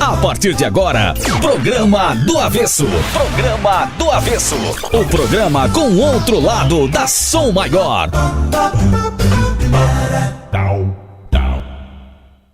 A partir de agora, Programa do Avesso. Programa do Avesso. O programa com outro lado da Som Maior.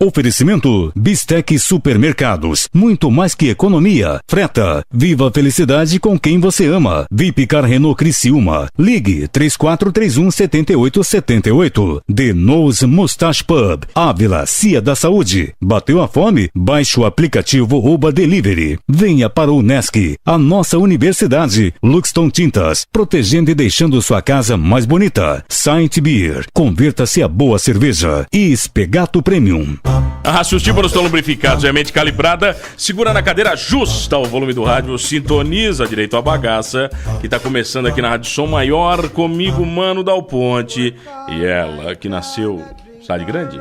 Oferecimento Bistec Supermercados, muito mais que economia. Freta, viva a felicidade com quem você ama. Vipcar Renault Criciúma, ligue 3431-7878. The Nose Mustache Pub, Ávila, Cia da Saúde. Bateu a fome? Baixe o aplicativo Uba Delivery. Venha para o Unesc, a nossa universidade. Luxton Tintas, protegendo e deixando sua casa mais bonita. Saint Beer, converta-se a boa cerveja. E Espegato Premium. A Rácio Tíbaros estão lubrificados, é mente calibrada, segura na cadeira, ajusta o volume do rádio, sintoniza direito a bagaça, que tá começando aqui na Rádio Som Maior, comigo, Mano Dal Ponte, e ela, que nasceu, cidade grande?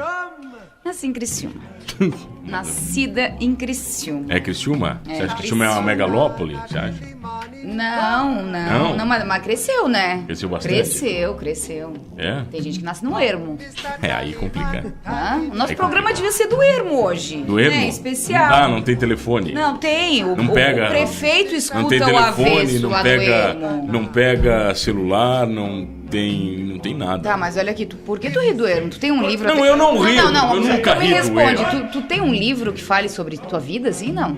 Nasci em Criciúma. Nascida em Criciúma. É Criciúma? Você acha que Criciúma é uma megalópole? Você acha? Não, mas cresceu, né? Cresceu bastante? Cresceu. É? Tem gente que nasce no ermo. É, aí complica. O nosso programa devia ser do ermo hoje. Do ermo? É, especial. Não tem telefone. Não, tem. O prefeito escuta não tem telefone, o avesso lá no ermo. Não pega celular, não tem nada. Tá, mas olha aqui, por que tu ri do ermo? Tu tem um livro... Não, eu não rio. Eu nunca ri do ermo. Me responde, tu tem um livro que fale sobre tua vida, assim, não?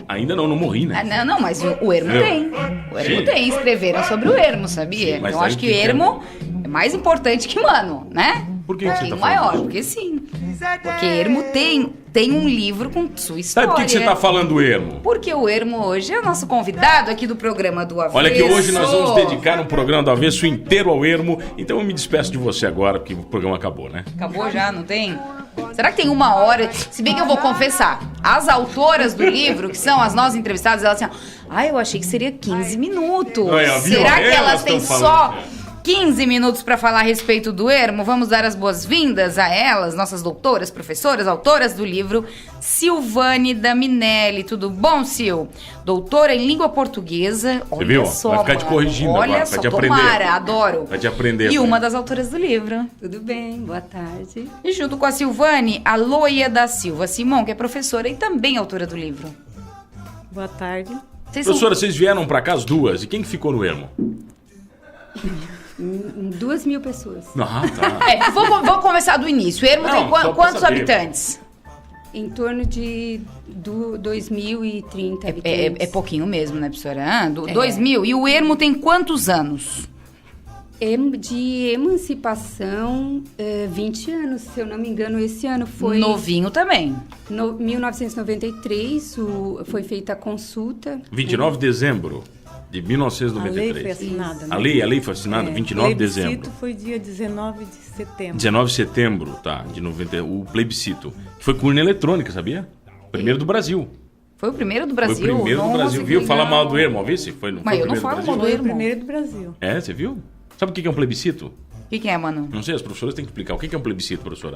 Ainda não morri, né? Não, mas o ermo tem. O ermo tem. Escreveram sobre o ermo, sabia? Sim, mas então acho que o ermo é mais importante que Mano, né? Por que você tá maior, falando? Porque sim. Porque ermo tem um livro com sua história. Sabe por que você tá falando do ermo? Porque o ermo hoje é o nosso convidado aqui do programa do Avesso. Olha que hoje nós vamos dedicar um programa do Avesso inteiro ao ermo. Então eu me despeço de você agora, porque o programa acabou, né? Acabou já, não tem? Será que tem uma hora? Se bem que eu vou confessar, as autoras do livro, que são as nossas entrevistadas, elas assim, eu achei que seria 15 minutos. Será que elas têm só 15 minutos para falar a respeito do ermo? Vamos dar as boas-vindas a elas, nossas doutoras, professoras, autoras do livro, Silvane Daminelli. Tudo bom, Sil? Doutora em língua portuguesa. Você viu? Vai ficar te corrigindo agora, vai te aprender. Tomara, adoro. Vai te aprender. E uma das autoras do livro. Tudo bem, boa tarde. E junto com a Silvane, a Loia da Silva Simão, que é professora e também autora do livro. Boa tarde. Professora, vocês vieram pra cá as duas. E quem que ficou no ermo? 2.000 pessoas. Ah, tá. Vamos começar do início. O ermo tem quantos habitantes? Em torno de 2.030 habitantes. É pouquinho mesmo, né, professora? 2.000. E o ermo tem quantos anos? De emancipação, 20 anos, se eu não me engano, esse ano foi... Novinho também. 1993, foi feita a consulta. 29 de dezembro de 1993. A lei foi assinada, né? A lei foi assinada 29 de dezembro. O plebiscito foi dia 19 de setembro. 19 de setembro, tá, de 90, o plebiscito. Que foi com urna eletrônica, sabia? Primeiro do Brasil. Foi o primeiro do Brasil? Foi o primeiro do Brasil. Viu? Fala mal do ermo, viu? Mas eu não falo mal do Foi o ermo. primeiro do Brasil. É, você viu? Sabe o que é um plebiscito? O que é, Mano? Não sei, as professoras têm que explicar. O que é um plebiscito, professora?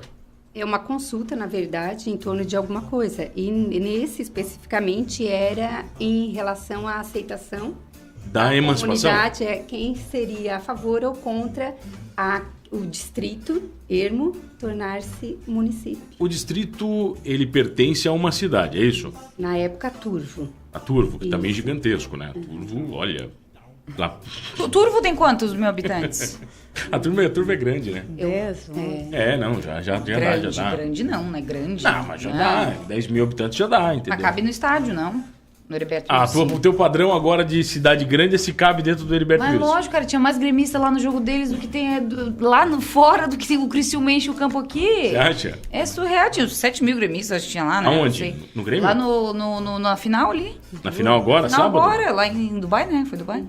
É uma consulta, na verdade, em torno de alguma coisa. E nesse, especificamente, era em relação à aceitação Da emancipação? Comunidade quem seria a favor ou contra o distrito, ermo, tornar-se município. O distrito, ele pertence a uma cidade, é isso? Na época, Turvo. A Turvo, que Isso. também é gigantesco, né? Turvo, olha... Lá... Turvo tem quantos mil habitantes? A Turvo é grande, né? 10, Não, já Grande, dá. grande não, né? Grande. Não, mas já dá. 10 mil habitantes já dá, entendeu? Mas cabe no estádio, não? No Heriberto O teu padrão agora de cidade grande é se cabe dentro do Heriberto Mas Wilson. lógico, cara, tinha mais gremista lá no jogo deles do que tem lá fora do que tem o Criciúma enche o campo aqui. Você acha? É surreal, tinha uns 7 mil gremistas, acho que tinha lá, né? Aonde? Não sei. No Grêmio? Lá na final ali. Na final agora, Não, sábado? agora, lá em Dubai, né? Foi Dubai?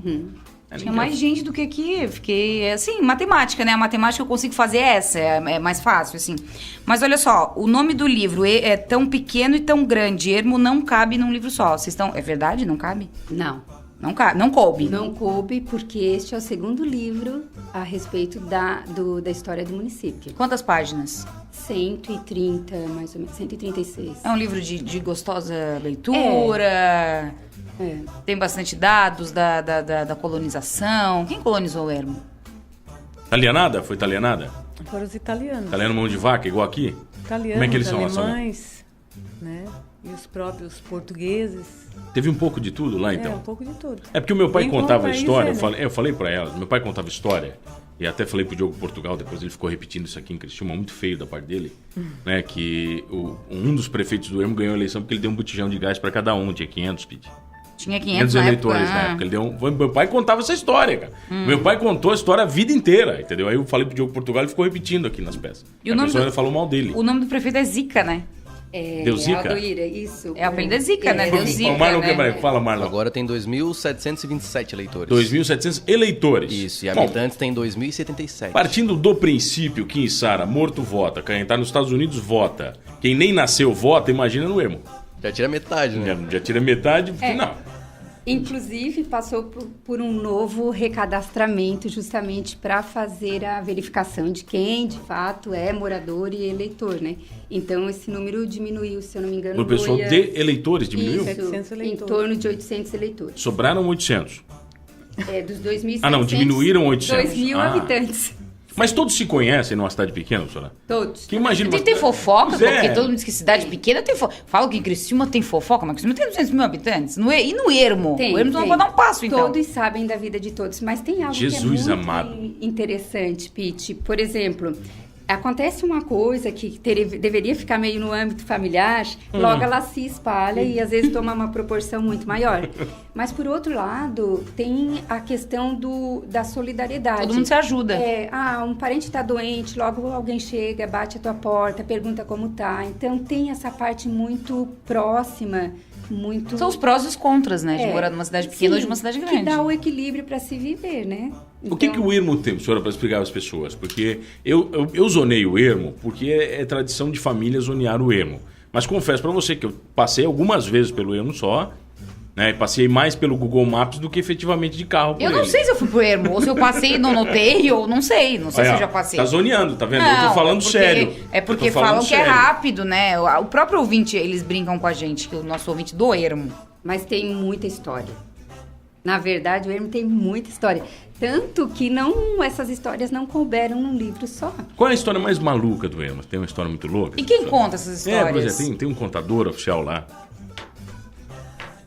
Tinha mais gente do que aqui. Fiquei, assim, matemática, né? A matemática que eu consigo fazer é mais fácil, assim. Mas olha só, o nome do livro é tão pequeno e tão grande. Ermo não cabe num livro só. Vocês estão... É verdade? Não cabe? Não. Não cabe, não coube. Não coube, porque este é o segundo livro a respeito da história do município. Quantas páginas? 130, mais ou menos, 136. É um livro de gostosa leitura. Tem bastante dados da colonização. Quem colonizou o ermo? Italianada? Foi italianada? Foram os italianos. Italiano mão de vaca, igual aqui? italianos, Como é que eles são lá? alemães, né? E os próprios portugueses. Teve um pouco de tudo lá, então? Um pouco de tudo. É porque o meu pai Bem contava como a país história, é, né? eu falei pra ela, meu pai contava história, e até falei pro Diogo Portugal, depois ele ficou repetindo isso aqui em Criciúma, muito feio da parte dele, né, que um dos prefeitos do Ermo ganhou a eleição porque ele deu um botijão de gás pra cada um, tinha 500, Pete. Tinha 500 eleitores na época. Ele deu meu pai contava essa história, cara. Meu pai contou a história a vida inteira, entendeu? Aí eu falei pro Diogo Portugal, ele ficou repetindo aqui nas peças. E o a nome pessoa do... ainda falou mal dele. O nome do prefeito é Zica, né? Deu Zica? Aldoíra, isso. É o apelido é Zica, né? Deu Zica, O Marlon, né? Fala, Marlon. Agora tem 2.727 eleitores. 2.700 eleitores. Isso, e Bom, habitantes tem 2.077. partindo do princípio que em Sara, morto vota, quem tá nos Estados Unidos vota, quem nem nasceu vota, imagina no Ermo. Já tira metade, né? Já tira metade, não. Inclusive, passou por um novo recadastramento justamente para fazer a verificação de quem, de fato, é morador e eleitor, né? Então, esse número diminuiu, se eu não me engano. O pessoal de eleitores diminuiu? Isso, 700 em eleitores. torno de 800 eleitores. Sobraram 800. Dos 2.700... Ah, não, diminuíram 800. 2.000 habitantes. Mas todos se conhecem numa cidade pequena, professora? Todos. Que imagina... Tem fofoca, Pois é. porque todo mundo diz que cidade pequena tem fofoca. Fala que em Criciúma tem fofoca, mas Criciúma tem 200 mil habitantes. E no Ermo? O Ermo não pode dar um passo, então. Todos sabem da vida de todos, mas tem algo Jesus que é muito amado. interessante, Pete. Por exemplo, acontece uma coisa que deveria ficar meio no âmbito familiar, logo ela se espalha e às vezes toma uma proporção muito maior. Mas, por outro lado, tem a questão da solidariedade. Todo mundo se ajuda. Um parente está doente, logo alguém chega, bate a tua porta, pergunta como tá. Então, tem essa parte muito próxima, muito... São os prós e os contras, né? De morar numa cidade pequena ou de uma cidade grande. Que dá o equilíbrio para se viver, né? O que o Ermo tem, senhora, para explicar às pessoas? Porque eu zonei o Ermo porque é tradição de família zonear o Ermo. Mas confesso para você que eu passei algumas vezes pelo Ermo só, né? Passei mais pelo Google Maps do que efetivamente de carro por Eu não ele. sei se eu fui pro Ermo, ou se eu passei e não notei, ou não sei. Não sei se eu já passei. Tá zoneando, tá vendo? Não, eu tô falando sério. É porque Eu tô falando falam que é sério. rápido, né? O próprio ouvinte, eles brincam com a gente, que o nosso ouvinte do Ermo. Mas tem muita história. Na verdade, o Ermo tem muita história. Tanto que essas histórias não couberam num livro só. Qual é a história mais maluca do Ermo? Tem uma história muito louca? E quem conta essas histórias? Pois é, tem um contador oficial lá.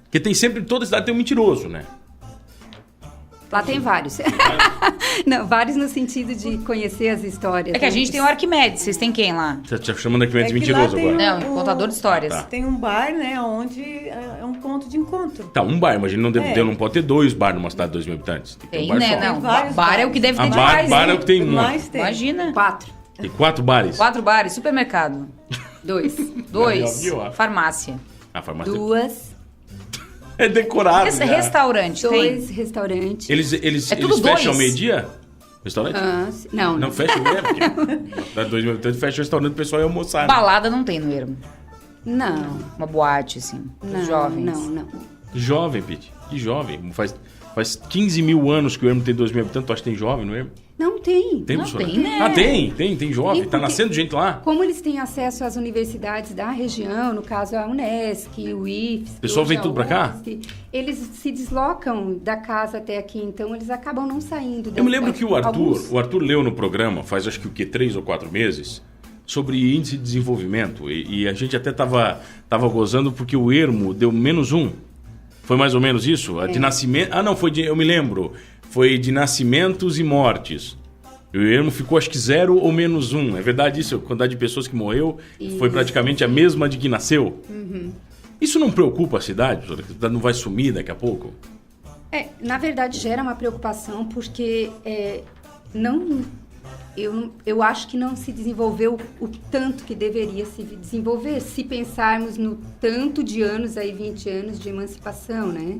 Porque tem sempre, toda cidade tem um mentiroso, né? Lá tem vários. Não, vários no sentido de conhecer as histórias. É que a gente tem o Arquimedes, vocês têm quem lá? Você tá chamando aqui de É que mentiroso lá tem agora. Não, contador de histórias. Tá. Tem um bar, né, onde é um ponto de encontro. Tá, um bar, mas não pode ter 2 bar numa cidade de 2.000 habitantes. Tem que ter Tem, um bar né? só. Não, Tem vários bar é o bares. que deve ter bar demais, é né? o que tem um monte. Mais tem. Imagina. 4. Tem 4 bares. 4 bares, supermercado. 2. 2, Viu, ó. farmácia. A farmácia 2. é decorado. já. Restaurante, tem? 2 restaurantes. Eles É tudo fecham ao dois? meio-dia? Restaurante? Não fecha o mesmo? Porque da 2.000 habitantes fecha o restaurante, o pessoal ia almoçar. Né? Balada não tem no Ermo. Não. Uma boate, assim, pros jovens. Não. Jovem, Pete. Que jovem. Faz 15 mil anos que o Ermo tem 2.000 habitantes. Tu acha que tem jovem no Ermo? Não tem. Tem, Não, professora? tem, né? Ah, tem jovem. Tem Tá porque- nascendo gente lá. Como eles têm acesso às universidades da região, no caso a Unesc, o IFES... O pessoal hoje vem a tudo pra cá? UFSC, eles se deslocam da casa até aqui, então eles acabam não saindo. Eu me lembro que o Alguns- Arthur leu no programa, faz acho que o quê? 3 ou 4 meses, sobre índice de desenvolvimento. E a gente até tava gozando porque o Ermo deu -1. Foi mais ou menos isso? De nascimento. Ah, não, eu me lembro. Foi de nascimentos e mortes. E o Ermo ficou acho que 0 ou -1. É verdade isso? A quantidade de pessoas que morreu foi praticamente a mesma de que nasceu. Isso não preocupa a cidade, professora? Que a cidade não vai sumir daqui a pouco? Na verdade, gera uma preocupação porque eu acho que não se desenvolveu o tanto que deveria se desenvolver, se pensarmos no tanto de anos, aí 20 anos de emancipação, né?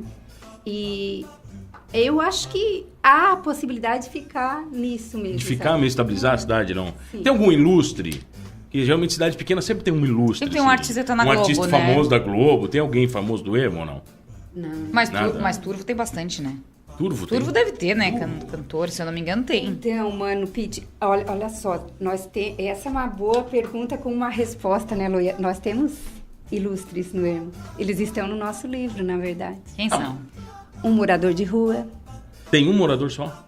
E eu acho que há a possibilidade de ficar nisso mesmo. De ficar sabe? meio estabilizar a cidade, não? Sim. Tem algum ilustre? Que geralmente cidade pequena sempre tem um ilustre. Sempre tem um artista que tá na um Globo, artista né? famoso da Globo. Tem alguém famoso do Ermo ou não? Não. Mas Turvo tem bastante, né? Turvo tem? Turvo deve ter, né? Cantor, se eu não me engano, tem. Então, mano, Pete, olha só, essa é uma boa pergunta com uma resposta, né, Luia? Nós temos ilustres no Ermo. Eles estão no nosso livro, na verdade. Quem são? Um morador de rua, Tem um morador só?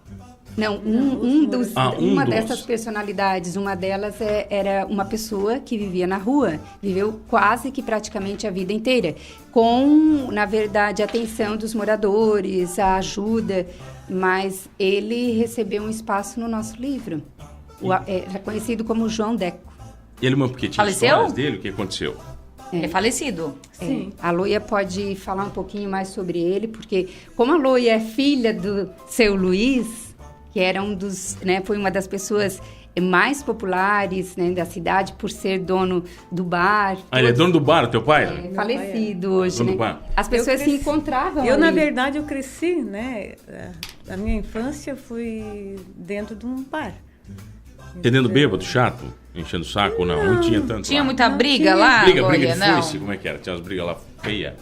Não, uma dessas personalidades, uma delas era uma pessoa que vivia na rua, viveu quase que praticamente a vida inteira, com, na verdade, a atenção dos moradores, a ajuda, mas ele recebeu um espaço no nosso livro. É conhecido como João Deco. E ele, porque tinha histórias dele, o que aconteceu? É falecido. Sim. A Loia pode falar um pouquinho mais sobre ele, porque como a Loia é filha do seu Luiz, que era foi uma das pessoas mais populares, né, da cidade, por ser dono do bar. Ele é dono do bar, o teu pai? Falecido hoje, dono né? do bar. As pessoas se encontravam Eu, ali. na verdade, eu cresci, né? A minha infância foi dentro de um bar. Entendendo bêbado, chato? Enchendo o saco ou não? Não tinha tanto. Tinha lá. muita briga tinha. lá? Briga Loia? de Não. foice, como é que era? Tinha umas brigas lá feias.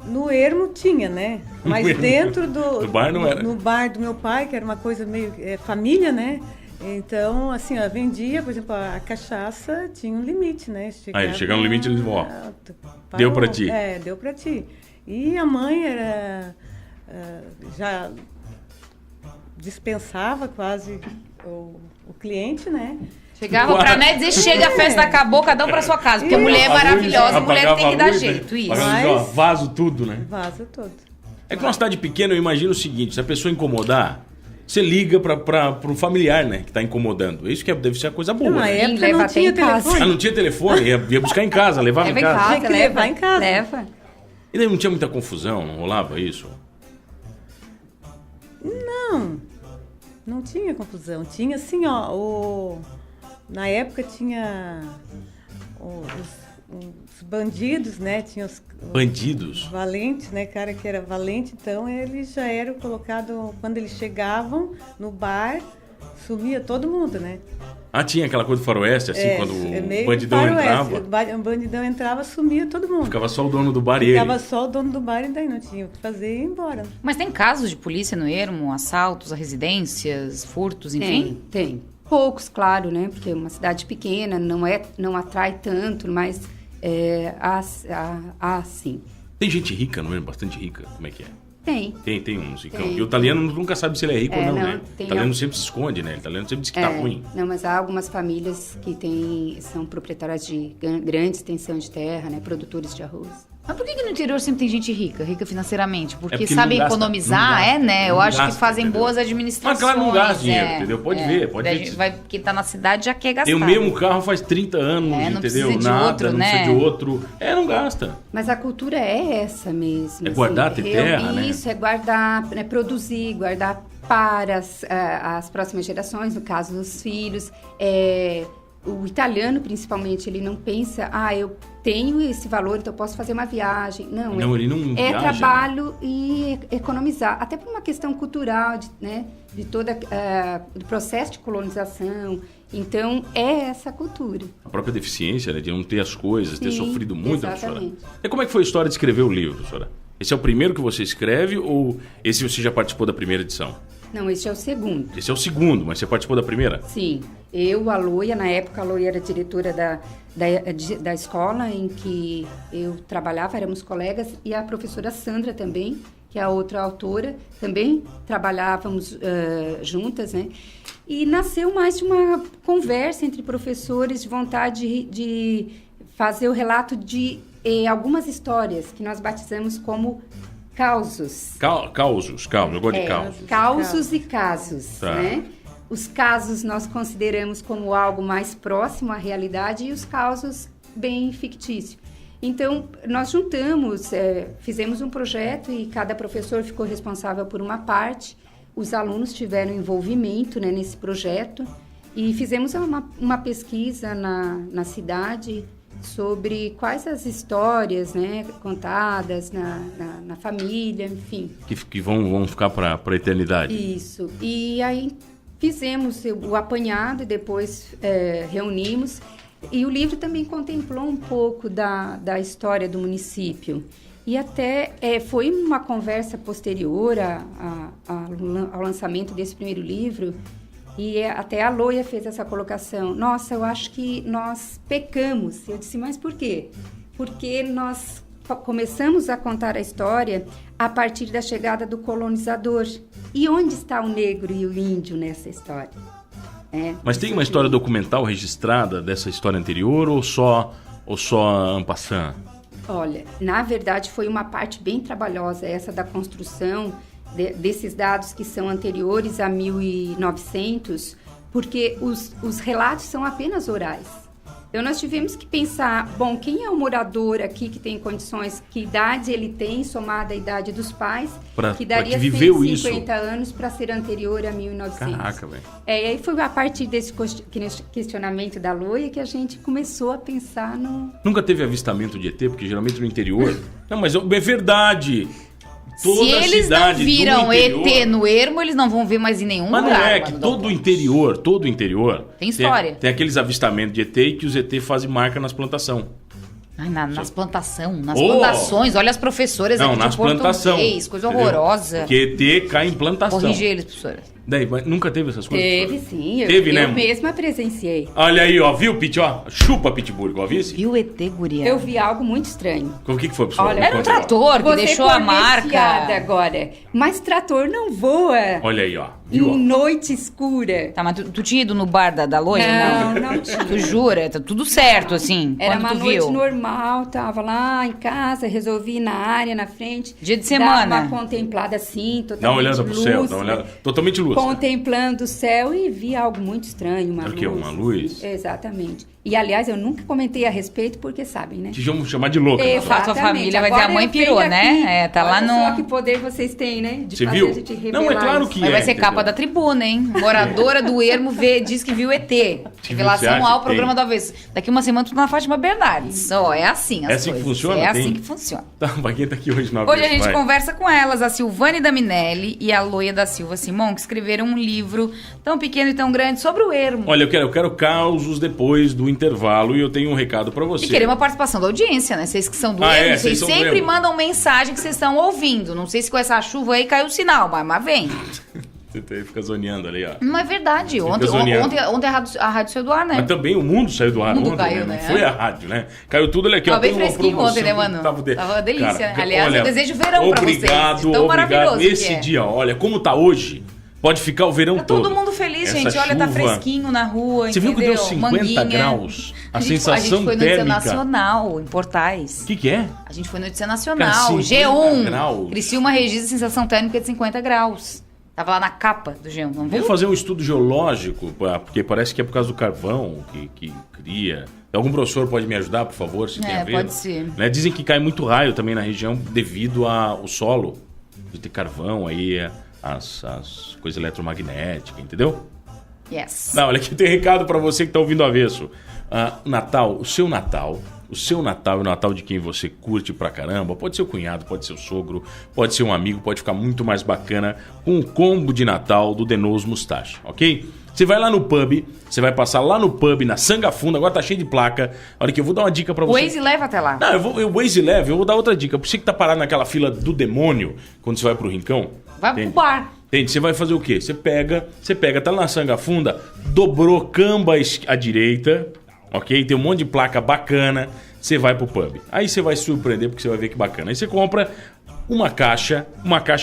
No Ermo tinha, né? Mas dentro do... No bar não era. No bar do meu pai, que era uma coisa meio família, né? Então, assim, vendia, por exemplo, a cachaça tinha um limite, né? Aí, chegava no limite, eles vão, deu pra ti. Deu pra ti. E a mãe já dispensava quase o cliente, né? Chegava pra né dizer, chega, a festa acabou, cada um pra sua casa. Porque a mulher é maravilhosa, a mulher tem que dar jeito, isso. Vaso tudo, né? Vaza tudo. É que numa cidade pequena, eu imagino o seguinte, se a pessoa incomodar, você liga pro familiar, né, que tá incomodando. Isso que deve ser a coisa boa, Na né? época não tinha telefone. Não tinha telefone, ia buscar em casa, levava em casa. Tinha que levar em casa. Leva. E daí não tinha muita confusão, não rolava isso? Não tinha confusão. Tinha assim, na época tinha os bandidos, né? Tinha os Bandidos? valentes, né? Cara que era valente, então eles já eram colocados, quando eles chegavam no bar, sumia todo mundo, né? Tinha aquela coisa do faroeste, assim, quando o bandidão entrava. O bandidão entrava, sumia todo mundo. Ficava só o dono do bar e ele. Ficava só o dono do bar e daí não tinha o que fazer e ia embora. Mas tem casos de polícia no Ermo, assaltos a residências, furtos, enfim? Tem. Poucos, claro, né? Porque é uma cidade pequena, não atrai tanto, mas há sim. Tem gente rica, não é? Bastante rica. Como é que é? Tem uns ricão. E o italiano nunca sabe se ele é rico ou não, né? O italiano sempre se esconde, né? O italiano sempre diz que tá ruim. Não, mas há algumas famílias que são proprietárias de grande extensão de terra, né? Produtores de arroz. Mas por que no interior sempre tem gente rica financeiramente? Porque porque sabem não gasta, economizar, né? Eu acho que fazem entendeu? boas administrações. Mas claro, não gasta dinheiro, entendeu? Pode ver. Quem tá na cidade já quer gastar. Tem o mesmo carro faz 30 anos, não entendeu? precisa de Nada, outro, não né? precisa de outro. Não gasta. Mas a cultura é essa mesmo. É guardar, ter terra, né? Isso, é guardar, né, produzir, guardar para as próximas gerações, no caso dos filhos. O italiano, principalmente, ele não pensa, eu tenho esse valor, então eu posso fazer uma viagem. Não, ele não viaja, trabalho e economizar. Até por uma questão cultural, de todo o processo de colonização. Então, é essa cultura. A própria deficiência, né? De não ter as coisas, ter sofrido muito, exatamente. senhora. E como é que foi a história de escrever o livro, senhora? Esse é o primeiro que você escreve ou esse você já participou da primeira edição? Não, esse é o segundo. Esse é o segundo, mas você participou da primeira? Sim. A Loia, na época, a Loia era diretora da escola em que eu trabalhava, éramos colegas, e a professora Sandra também, que é a outra autora, também trabalhávamos juntas, né? E nasceu mais de uma conversa entre professores, de vontade de fazer o relato de algumas histórias que nós batizamos como causos. Causos, eu gosto de causos. Causos e casos, tá. Né? Os casos nós consideramos como algo mais próximo à realidade e os causos bem fictícios. Então, nós juntamos, fizemos um projeto e cada professor ficou responsável por uma parte. Os alunos tiveram envolvimento, né, nesse projeto e fizemos uma pesquisa na cidade sobre quais as histórias, né, contadas na família, enfim. Que vão ficar para a eternidade. Isso. E aí fizemos o apanhado e depois reunimos. E o livro também contemplou um pouco da história do município. E até foi uma conversa posterior ao lançamento desse primeiro livro. E até a Loia fez essa colocação. Nossa, eu acho que nós pecamos. Eu disse, mas por quê? Porque nós começamos a contar a história a partir da chegada do colonizador. E onde está o negro e o índio nessa história? Mas tem uma história documental registrada dessa história anterior ou só en passant? Olha, na verdade foi uma parte bem trabalhosa essa da construção desses dados que são anteriores a 1900, porque os relatos são apenas orais. Então nós tivemos que pensar, bom, quem é o morador aqui que tem condições, que idade ele tem, somada à idade dos pais, que daria 150 anos para ser anterior a 1900. Caraca, velho. E aí foi a partir desse questionamento da Loia que a gente começou a pensar no... Nunca teve avistamento de ET? Porque geralmente no interior... Não, mas é verdade. Toda se eles não viram ET no ermo, eles não vão ver mais em nenhum lugar. Mas não é que todo o interior tem história. Tem aqueles avistamentos de ET que os ET fazem marca nas plantações. Nas plantações, olha as professoras aqui de português, coisa horrorosa. Porque ET cai em plantação. Corrige eles, professora. Daí, mas nunca teve essas coisas? Teve sim, eu mesma presenciei. Olha aí, ó, viu, Pete, ó, chupa Pittsburgh, ó, viu esse? Viu ET, guria? Eu vi algo muito estranho. O que foi, professor? Olha, era um trator que deixou a marca. Agora, mas trator não voa. Olha aí, ó. Em noite escura. Tá, mas tu tinha ido no bar da Loia? Não tinha. Tu jura? Tá tudo certo, assim, era quando tu viu? Era uma noite normal, tava lá em casa, resolvi ir na área, na frente. Dia de semana. Dar uma contemplada assim, totalmente dá uma olhada pro céu, dá uma olhada totalmente lúcida. Contemplando o céu e vi algo muito estranho, uma luz. O quê? Uma luz? Exatamente. E, aliás, eu nunca comentei a respeito, porque sabem, né? Te vamos chamar de louca. A tua família vai dizer, a mãe pirou, né? Tá lá no... Só que poder vocês têm, né? De fazer a gente revelar. Não, é claro que mas vai ser capa da Tribuna, hein? Moradora do ermo diz que viu ET. Revelação ao programa do Avesso. Daqui uma semana tu na Fátima Bernardes. É assim as coisas. Assim que funciona? É assim que funciona. Tá, quem tá aqui hoje no Avesso? Hoje a gente conversa com elas, a Silvane Daminelli e a Loia da Silva Simon, que escreveram um livro tão pequeno e tão grande sobre o ermo. Olha, eu quero causos depois do intervalo e eu tenho um recado pra você. E querer uma participação da audiência, né? Vocês que são do ermo, vocês sempre mandam mensagem que vocês estão ouvindo. Não sei se com essa chuva aí caiu o sinal, mas vem. Você fica zoneando ali, ó. Não é verdade. Ontem a rádio saiu do ar, né? Mas também o mundo saiu do ar. O mundo caiu, né? Não foi a rádio, né? Caiu tudo ali aqui. Tava bem fresquinho ontem, né, mano? Tava uma delícia, né? Aliás, eu desejo verão pra vocês. Tão maravilhoso. Nesse dia, olha, como tá hoje... Pode ficar o verão todo. Tá todo mundo feliz, gente. Olha, tá fresquinho na rua, Você viu que deu 50 graus? A sensação térmica. A gente foi no Notícia Nacional, em Portais. O que é? A gente foi no Notícia Nacional. G1. Criciúma registra sensação térmica de 50 graus. Tava lá na capa do G1, não viu? Vamos fazer um estudo geológico, porque parece que é por causa do carvão que cria. Algum professor pode me ajudar, por favor, se tem a ver? Pode ser. Né? Dizem que cai muito raio também na região devido ao solo. De ter carvão aí... As coisas eletromagnéticas, entendeu? Yes. Não, olha aqui, tem recado pra você que tá ouvindo o Avesso. Natal, o seu Natal é o Natal de quem você curte pra caramba. Pode ser o cunhado, pode ser o sogro, pode ser um amigo, pode ficar muito mais bacana com o combo de Natal do Denoz Mustache, ok? Você vai lá no pub, você vai passar lá no pub, na Sanga Funda, agora tá cheio de placa. Olha que eu vou dar uma dica pra você. O Waze leva até lá. Não, o Waze leva, eu vou dar outra dica. Pra você que tá parado naquela fila do demônio, quando você vai pro Rincão... Vai pro bar. Entende? Você vai fazer o quê? Você pega, tá lá na Sanga Funda, dobrou camba à direita, ok? Tem um monte de placa bacana, você vai pro pub. Aí você vai se surpreender porque você vai ver que bacana. Aí você compra uma caixa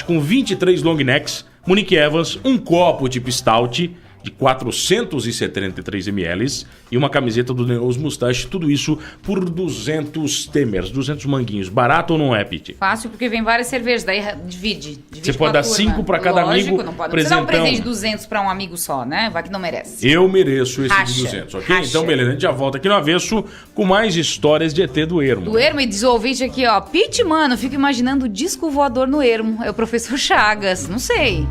com 23 long necks, Monique Evans, um copo tipo stout de 473 ml e uma camiseta do Denoz Mustache, tudo isso por 200 temers, 200 manguinhos. Barato ou não é, Pete? Fácil, porque vem várias cervejas, daí divide Você pode dar 5 para cada amigo. Não pode. Você dá um presente de 200 para um amigo só, né? Vai que não merece. Eu mereço esse de 200, ok? Então, beleza, a gente já volta aqui no Avesso com mais histórias de ET do ermo. Do ermo, e diz o ouvinte aqui, ó. Pete, mano, fico imaginando o disco voador no ermo. É o professor Chagas, não sei.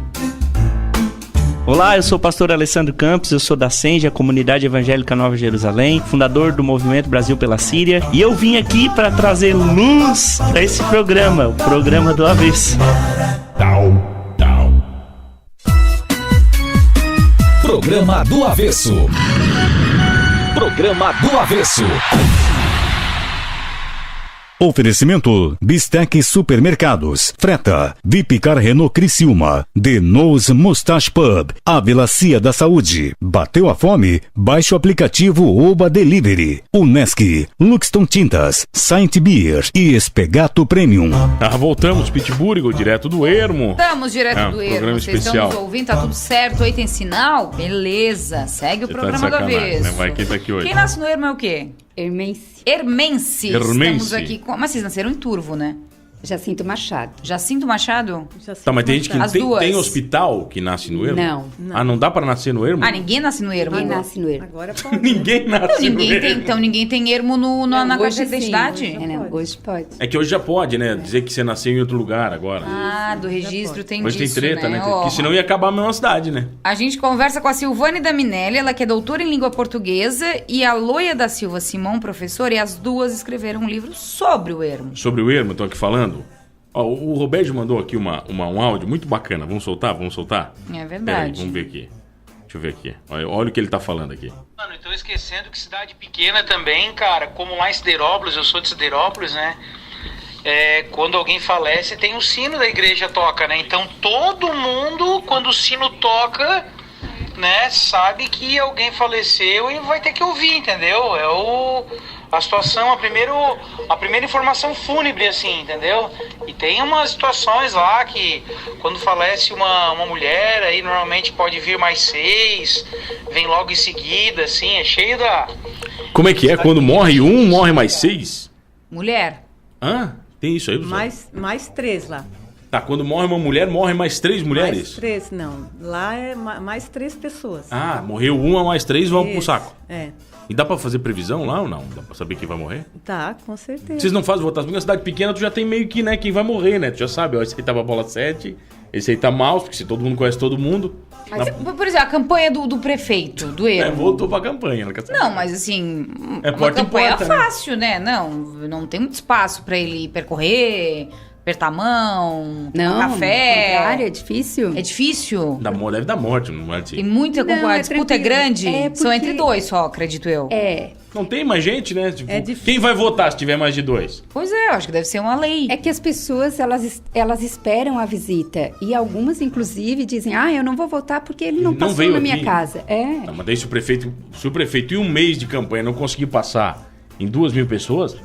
Olá, eu sou o pastor Alessandro Campos, eu sou da SENGE, a Comunidade Evangélica Nova Jerusalém, fundador do Movimento Brasil pela Síria, e eu vim aqui para trazer luz para esse programa, o programa do Avesso. Programa do Avesso. Programa do Avesso. Oferecimento Bistec Supermercados, Freta, Vipcar Renault Criciúma, The Nose Mustache Pub, Ávila Cia da Saúde, bateu a fome? Baixe o aplicativo Oba Delivery, Unesc, Luxton Tintas, Saint Beer e Espegato Premium. Voltamos, Pitburigo, direto do Ermo. Estamos direto do Ermo, programa vocês especial. estão nos ouvindo, tá tudo certo, aí tem sinal? Beleza, segue o Você programa tá de do sacanagem, avesso. né? Vai, quem tá aqui hoje? Quem nasce no Ermo é o quê? Hermense. Hermense. Hermense. Estamos aqui com... Mas vocês nasceram em Turvo, né? Jacinto Machado. Jacinto Machado? Tá, mas tem gente que As tem, duas. tem hospital que nasce no Ermo? Não. Ah, não dá pra nascer no Ermo? Ah, ninguém nasce no Ermo. Ninguém nasce no Ermo. Agora pode. Ninguém nasce no Ermo. Então ninguém tem Ermo na Não, carteira hoje de identidade? sim. Não, hoje pode. É que hoje já pode, né? Dizer que você nasceu em outro lugar agora. Ah, do registro tem Hoje tem disso, treta, né? Ó, Porque senão ia acabar a mesma cidade, né? a gente conversa com a Silvane Daminelli, ela que é doutora em língua portuguesa, e a Loia da Silva Simão, professora, e as duas escreveram um livro sobre o Ermo. Sobre o Ermo, tô aqui falando. Ó, o Roberto mandou aqui um áudio muito bacana. Vamos soltar? Vamos soltar? É Peraí, verdade. vamos ver aqui. Deixa eu ver aqui. Olha o que ele tá falando aqui. Mano, então esquecendo que cidade pequena também, cara, como lá em Siderópolis, eu sou de Siderópolis, né? Quando alguém falece, tem o sino da igreja toca, né? Então todo mundo, quando o sino toca, né, sabe que alguém faleceu e vai ter que ouvir, entendeu? A situação, a primeira informação fúnebre, assim, entendeu? E tem umas situações lá que, quando falece uma mulher, aí normalmente pode vir mais 6, vem logo em seguida, assim, é cheio da... Como é que é? Quando morre um, morre mais 6? Mulher. Hã? Tem isso aí, professor? Mais 3 lá. Tá, quando morre uma mulher, morre mais 3 mulheres? Mais 3, não. Lá é mais 3 pessoas. Ah, morreu uma, mais 3 vão pro Isso, saco. É. E dá pra fazer previsão lá ou não? Dá pra saber quem vai morrer? Tá, com certeza. Vocês não fazem votação? Porque na cidade pequena tu já tem meio que, né, quem vai morrer, né? Tu já sabe, ó, esse aí tava bola 7, esse aí tá mouse, porque se todo mundo conhece todo mundo. Mas, por exemplo, a campanha do prefeito, do Ermo. Voltou pra campanha. Não, quer saber. Não, mas assim, É uma porta em campanha porta, né? fácil, né? Não tem muito espaço pra ele percorrer, apertar a mão, Não, tomar café. contrário, é difícil. É difícil. Deve dar morte, não é assim. Tem muita Não, a é disputa é tranquilo. grande. É São entre porque- 2 só, acredito eu. Não tem mais gente, né? Tipo, É difícil. quem vai votar se tiver mais de 2? Pois é, eu acho que deve ser uma lei. É que as pessoas, elas esperam a visita. E algumas, inclusive, dizem, eu não vou votar porque ele não Não passou veio na minha aqui. casa. Não, mas daí se o prefeito em um mês de campanha não conseguir passar em 2.000 pessoas,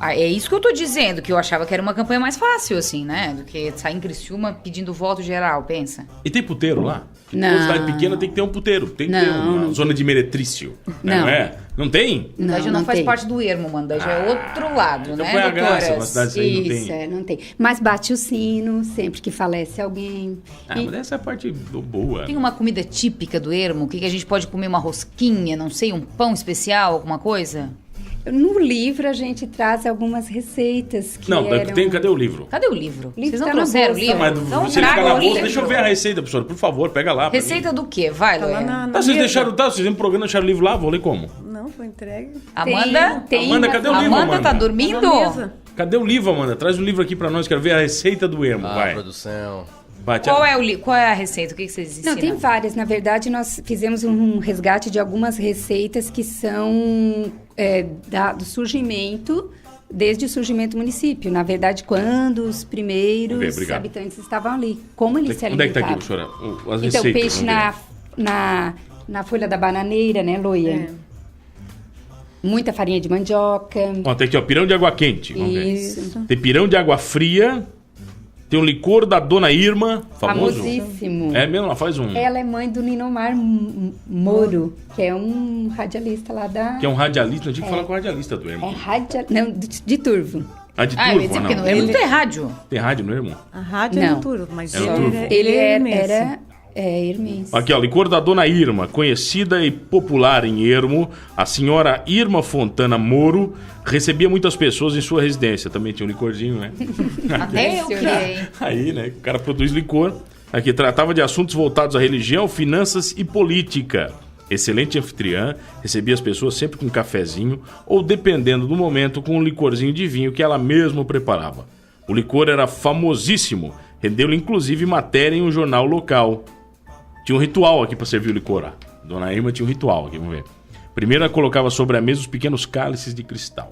É isso que eu tô dizendo, que eu achava que era uma campanha mais fácil, assim, né? Do que sair em Criciúma pedindo voto geral, pensa. e tem puteiro lá? Não. Toda cidade pequena tem que ter um puteiro, tem que ter uma zona de meretrício. Né? Não. Não é? Não tem? Daí já não faz tem. parte do Ermo, mano. Daí já é outro lado, então né, põe a graça, doutoras? uma cidade aí não Isso, tem. não tem. Mas bate o sino sempre que falece alguém. Mas essa é a parte boa. Tem uma comida típica do Ermo? O que a gente pode comer? Uma rosquinha, não sei, um pão especial, alguma coisa? No livro a gente traz algumas receitas que Não, eram... cadê o livro? Cadê o livro? O livro Vocês não tá na trouxeram o bolsa. livro? Mas Então se ele ficar traga na o bolsa, livro. deixa eu ver a receita, professor. Por favor, pega lá. pra Receita mim. do quê? Vai, Tá lá Loia. na Vocês mesa. deixaram, vocês no programa deixaram o livro lá, vou ler como? Não, foi entregue. Amanda? Amanda, cadê o livro, Amanda Amanda? tá dormindo? Tá na mesa. Cadê o livro, Amanda? Traz o livro aqui pra nós, quero ver a receita do Ermo, vai. Produção. Bate Qual é a receita? O que vocês ensinam? Não, tem várias. Na verdade, nós fizemos um resgate de algumas receitas que são do surgimento, desde o surgimento do município. Na verdade, quando os primeiros Vamos ver, obrigado. habitantes estavam ali. Como eles se Onde é que tá alimentavam. aqui, professora? As Então, receitas. peixe vamos ver. na folha da bananeira, né, Loia? É. Muita farinha de mandioca. Ó, tem aqui, ó, pirão de água quente. Vamos ver. Isso. Tem pirão de água fria. Tem um licor da Dona Irma, famoso. Famosíssimo. É mesmo? Ela faz um. Ela é mãe do Ninomar Moro, que é um radialista lá da... Que é um radialista. Eu tinha que falar com o radialista do Ermo. Não, de Turvo. Ah, de Ah, eu ia Turvo, dizer, não. porque no Ermo não tem rádio. Tem rádio no Ermo? A rádio é Não. no Turvo, mas É no Turvo. Ele hermense. era hermense. Aqui, ó, licor da Dona Irma, conhecida e popular em Ermo, a senhora Irma Fontana Moro recebia muitas pessoas em sua residência. Também tinha um licorzinho, né? Até eu criei. Aí, né, o cara produz licor. Aqui, tratava de assuntos voltados à religião, finanças e política. Excelente anfitriã, recebia as pessoas sempre com um cafezinho ou, dependendo do momento, com um licorzinho de vinho que ela mesma preparava. O licor era famosíssimo, rendeu-lhe inclusive matéria em um jornal local. Tinha um ritual aqui para servir o licor. Dona Irma tinha um ritual aqui, vamos ver. Primeiro ela colocava sobre a mesa os pequenos cálices de cristal.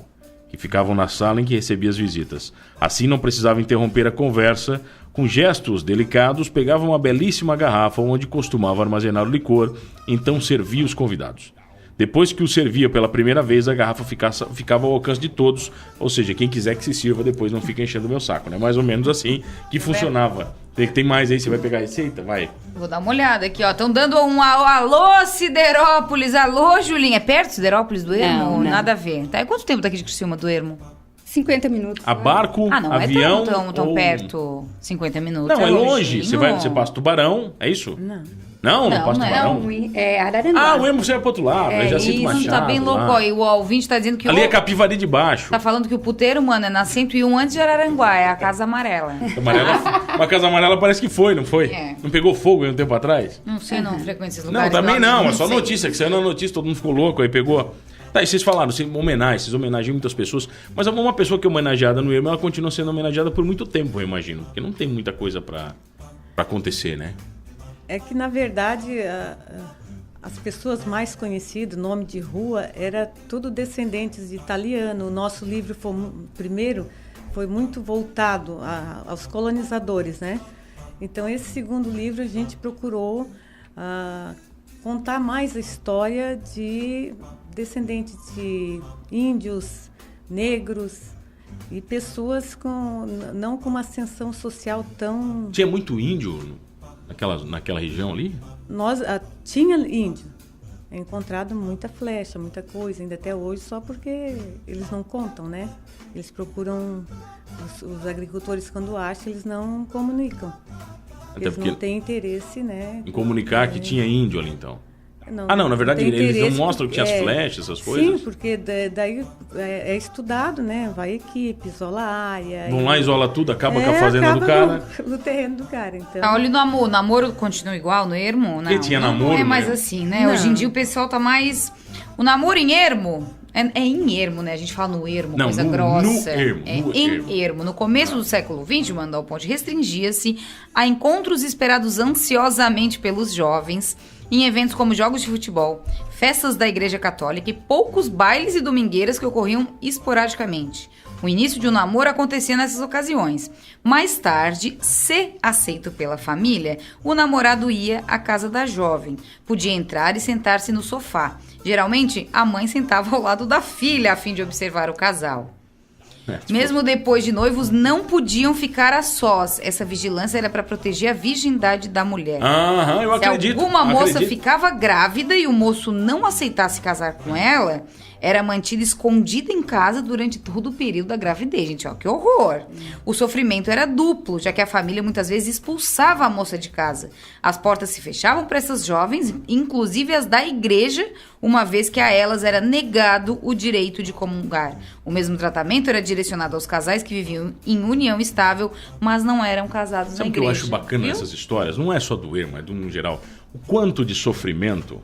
que ficavam na sala em que recebia as visitas. Assim não precisava interromper a conversa. Com gestos delicados, pegava uma belíssima garrafa onde costumava armazenar o licor, então servia os convidados. Depois que o servia pela primeira vez, a garrafa ficava ao alcance de todos, ou seja, quem quiser que se sirva depois não fica enchendo o meu saco, né? Mais ou menos assim que funcionava. Tem mais aí, você vai pegar a receita? Vai. Vou dar uma olhada aqui, ó. Estão dando um alô, Siderópolis. Alô, Julinha. É perto de Siderópolis do Ermo? Não. Nada a ver. Tá, e quanto tempo daqui de Criciúma do Ermo? 50 minutos. A barco, não avião... é tão ou... perto. 50 minutos. Não, é longe. longinho. Você passa Tubarão, é isso? Não. Não passa Tubarão. Não, é Araranguá. Ah, o Ermo você vai pro outro lado, já sinto Isso, Machado. tá bem louco. Lá. Ó, e o ouvinte tá dizendo que Ali é Capivari de Baixo. tá falando que o puteiro, mano, é na 101 antes de Araranguá. É a Casa Amarela. Uma Casa Amarela parece que foi, não foi? É. Não pegou fogo aí um tempo atrás? Não sei, não frequento esses Não, lugares. também não. É só sei. notícia, que saiu na notícia, todo mundo ficou louco, aí pegou... Tá, e vocês falaram, vocês homenageiam muitas pessoas, mas uma pessoa que é homenageada no Ermo, ela continua sendo homenageada por muito tempo, eu imagino, porque não tem muita coisa pra acontecer, né? É que, na verdade, as pessoas mais conhecidas, nome de rua, era tudo descendentes de italiano. O nosso livro primeiro foi muito voltado aos colonizadores, né? Então, esse segundo livro a gente procurou contar mais a história de descendentes de índios, negros e pessoas não com uma ascensão social tão... Tinha muito índio naquela região ali? Tinha índio. É encontrado muita flecha, muita coisa, ainda até hoje, só porque eles não contam, né? Eles procuram... Os agricultores, quando acham, eles não comunicam. Eles não têm interesse, né? Em comunicar que tinha índio ali, então. Não, na verdade eles não mostram que tinha as porque, flechas, essas coisas? Sim, porque daí é estudado, né? Vai equipe, isola a área. Vão lá, isola tudo, acaba com a fazenda do cara. No terreno do cara, então. Olha o namoro. O namoro continua igual no Ermo? Não, tinha namoro, não é mais né? assim, né? Não. Hoje em dia o pessoal tá mais... O namoro em Ermo... É em Ermo, né? A gente fala no Ermo, não, coisa no grossa. Ermo, em Ermo. No começo do século XX, Mano Dal Ponte, restringia-se a encontros esperados ansiosamente pelos jovens em eventos como jogos de futebol, festas da Igreja Católica e poucos bailes e domingueiras que ocorriam esporadicamente. O início de um namoro acontecia nessas ocasiões. Mais tarde, se aceito pela família, o namorado ia à casa da jovem. Podia entrar e sentar-se no sofá. Geralmente, a mãe sentava ao lado da filha a fim de observar o casal. Mesmo depois de noivos, não podiam ficar a sós. Essa vigilância era para proteger a virgindade da mulher. Eu acredito. Se alguma moça ficava grávida e o moço não aceitasse casar com ela, era mantida escondida em casa durante todo o período da gravidez. Gente, ó, que horror! O sofrimento era duplo, já que a família muitas vezes expulsava a moça de casa. As portas se fechavam para essas jovens, inclusive as da igreja, uma vez que a elas era negado o direito de comungar. O mesmo tratamento era direcionado aos casais que viviam em união estável, mas não eram casados na igreja. Sabe o que eu acho bacana nessas histórias? Não é só do Ermo, é do no geral. O quanto de sofrimento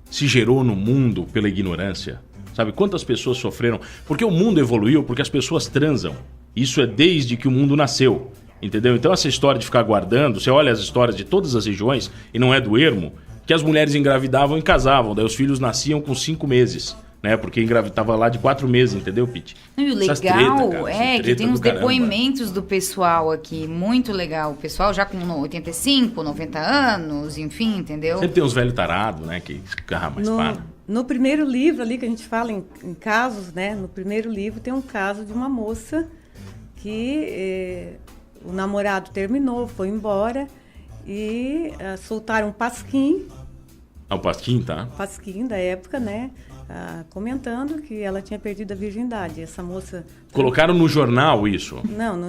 se gerou no mundo pela ignorância. Sabe, quantas pessoas sofreram? Porque o mundo evoluiu, porque as pessoas transam. Isso é desde que o mundo nasceu, entendeu? Então essa história de ficar guardando, você olha as histórias de todas as regiões, e não é do Ermo, que as mulheres engravidavam e casavam, daí os filhos nasciam com 5 meses, né? Porque engravidava lá de 4 meses, entendeu, Pete? E o legal é que tem uns depoimentos do pessoal aqui, muito legal. O pessoal já com 85, 90 anos, enfim, entendeu? Sempre tem uns velhos tarados, né, que mais para. No primeiro livro ali, que a gente fala em casos, né? No primeiro livro tem um caso de uma moça que o namorado terminou, foi embora e soltaram um pasquim. O pasquim, tá? Pasquim da época, né? Comentando que ela tinha perdido a virgindade. Essa moça... Colocaram no jornal isso? Não,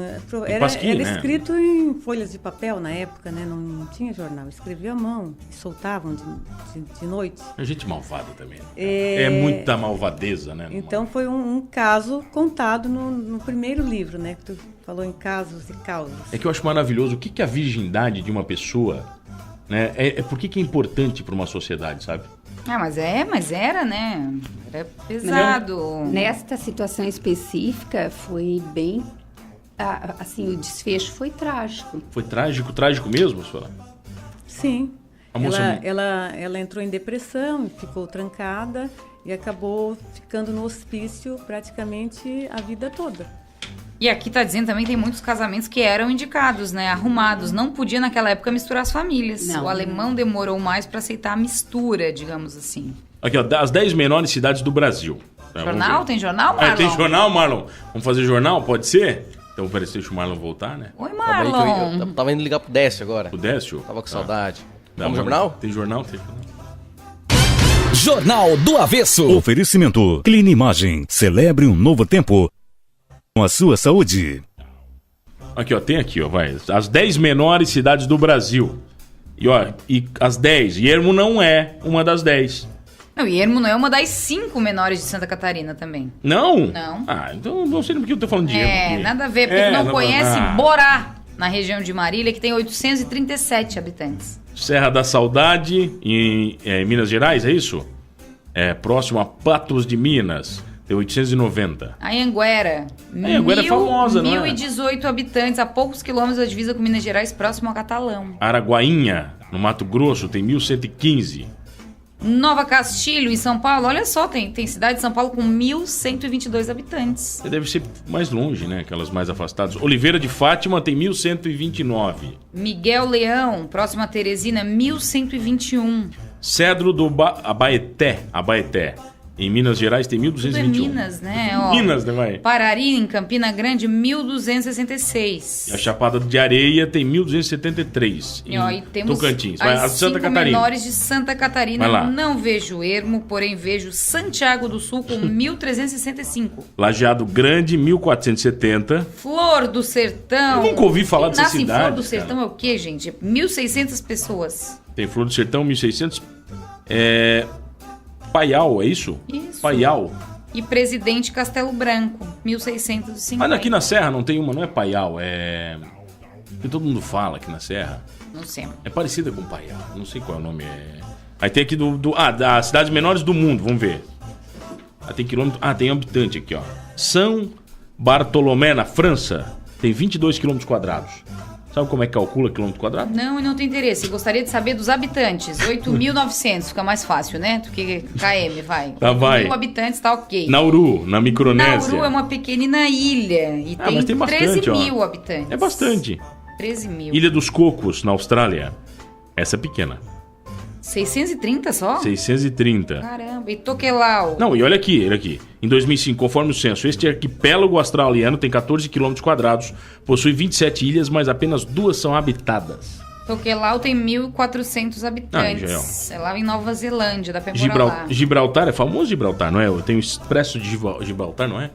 era escrito em folhas de papel na época, né? Não tinha jornal. Escrevia à mão e soltavam de noite. É gente malvada também. É muita malvadeza, né? Então foi um caso contado no primeiro livro, né? Que tu falou em casos e causas. É que eu acho maravilhoso o que a virgindade de uma pessoa, né? Por que é importante para uma sociedade, sabe? Mas era, né? Era pesado. Nesta situação específica, foi bem... assim, o desfecho foi trágico. Foi trágico mesmo, senhora? Sim. A moça... Ela entrou em depressão, ficou trancada e acabou ficando no hospício praticamente a vida toda. E aqui tá dizendo também que tem muitos casamentos que eram indicados, né? Arrumados. Não podia naquela época misturar as famílias. Não. O alemão demorou mais para aceitar a mistura, digamos assim. Aqui, ó, as 10 menores cidades do Brasil. Tá, Jornal? Tem jornal, Marlon? Tem jornal, Marlon? Vamos fazer jornal? Pode ser? Então, peraí, deixa o Marlon voltar, né? Oi, Calma aí que Marlon. eu tava indo ligar pro Décio agora. O Décio? Tava com saudade. Vamos Vamos jornal? Tem jornal, tem jornal. Jornal do Avesso. Oferecimento Clean Imagem. Celebre um novo tempo com a sua saúde. Aqui, ó, tem aqui, ó, vai. As 10 menores cidades do Brasil. E, ó, e as 10. Ermo não é uma das 10. Não, e Ermo não é uma das 5 menores de Santa Catarina também. Não? Não. Ah, então não sei por que eu tô falando de Ermo. aqui. Nada a ver, porque tu não conhece ah. Borá, na região de Marília, que tem 837 habitantes. Serra da Saudade, em Minas Gerais, é isso? É, próximo a Patos de Minas, tem 890. Anhanguera. Anhanguera é famosa, não é? 1.018 habitantes, a poucos quilômetros da divisa com Minas Gerais, próximo a Catalão. Araguainha, no Mato Grosso, tem 1.115. Nova Castilho, em São Paulo, olha só, tem cidade de São Paulo com 1.122 habitantes. Deve ser mais longe, né? Aquelas mais afastadas. Oliveira de Fátima tem 1.129. Miguel Leão, próximo a Teresina, 1.121. Cedro do Abaeté, em Minas Gerais, tem 1.221. Tudo é Minas, né? Ó, Minas, né, vai? Paraty, em Campina Grande, 1.266. E a Chapada de Areia tem 1.273. E, ó, e temos Tocantins. Vai, as Santa 5 Catarina. menores de Santa Catarina. Vai lá. Não vejo Ermo, porém vejo Santiago do Sul com 1.365. Lajeado Grande, 1.470. Flor do Sertão. Eu nunca ouvi falar dessa Nasce em cidade, Flor do Sertão cara. é o quê, gente? 1.600 pessoas. Tem Flor do Sertão, 1.600. Paial, é isso? Isso. Paial. E Presidente Castelo Branco, 1.650. Mas aqui na Serra não tem uma, não é Paial, é... que todo mundo fala aqui na Serra. Não sei. É parecida com Paial, não sei qual é o nome. Aí tem aqui das cidades menores do mundo, vamos ver. Tem quilômetro... tem habitante aqui, ó. São Bartolomé, na França, tem 22 quilômetros quadrados. Sabe como é que calcula quilômetro quadrado? Não, e não tem interesse. Gostaria de saber dos habitantes. 8.900, fica mais fácil, né? Do que KM, vai. Tá, vai. 8.000 habitantes, tá ok. Nauru, na Micronésia. Nauru é uma pequenina ilha e mas tem bastante, 13 mil ó. habitantes. É bastante. 13 mil. Ilha dos Cocos, na Austrália. Essa é pequena. 630 só? 630. Caramba. E Tokelau? Não, e olha aqui. Em 2005, conforme o censo, este arquipélago australiano tem 14 km quadrados, possui 27 ilhas, mas apenas 2 são habitadas. Tokelau tem 1.400 habitantes. É lá em Nova Zelândia, dá pra ir morar lá. Gibraltar, é famoso Gibraltar, não é? Tem o Expresso de Gibraltar, não é?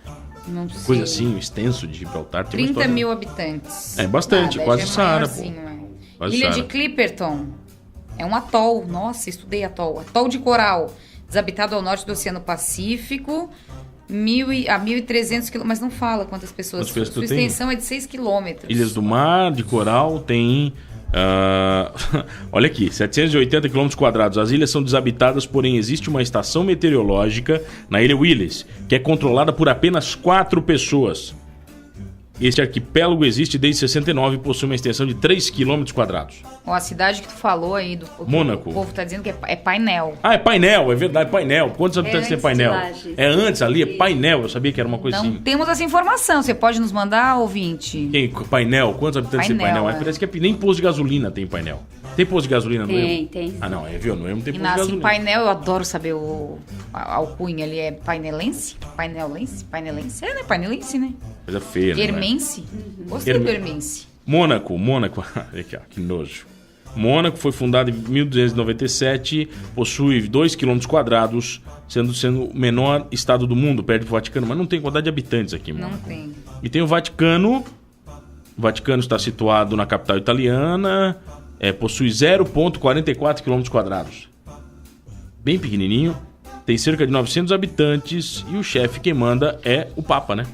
Não sei. Coisa assim, o extenso de Gibraltar. Tem 30 mil habitantes. É bastante, quase Saara, pô. Quase Ilha Saara. de Clipperton. É um atol. Nossa, estudei atol. Atol de coral. Desabitado ao norte do Oceano Pacífico. 1.300 quilômetros. Mas não fala quantas pessoas. Sua extensão é de 6 quilômetros. Ilhas do Mar, de coral, tem... olha aqui, 780 km quadrados. As ilhas são desabitadas, porém existe uma estação meteorológica na Ilha Willis, que é controlada por apenas 4 pessoas. Este arquipélago existe desde 69 e possui uma extensão de 3 km quadrados. Ó, a cidade que tu falou aí, Mônaco. O povo tá dizendo que é Painel. É Painel, é verdade, Painel. Quantos habitantes tem Painel? É antes ali, é Painel, eu sabia que era uma coisa Não assim. temos essa informação, você pode nos mandar, ouvinte? Quem? Painel? Quantos habitantes tem Painel? Parece que nem posto de gasolina tem Painel. Tem posto de gasolina no Ermo? Tem. Ah, não, viu? No Ermo tem E posto de nasce em gasolina. Painel, eu adoro saber a alcunha ali, é painelense? Painelense? É, né? Painelense, né? Coisa feia, né? Hermense? Gostei do Hermense. Mônaco. Aqui, ó, que nojo. Mônaco foi fundado em 1297, possui 2 km quadrados, sendo o menor estado do mundo, perto do Vaticano, mas não tem quantidade de habitantes aqui, Mônaco. Não tem. E tem o Vaticano. O Vaticano está situado na capital italiana, possui 0,44 km quadrados. Bem pequenininho, tem cerca de 900 habitantes e o chefe quem manda é o Papa, né?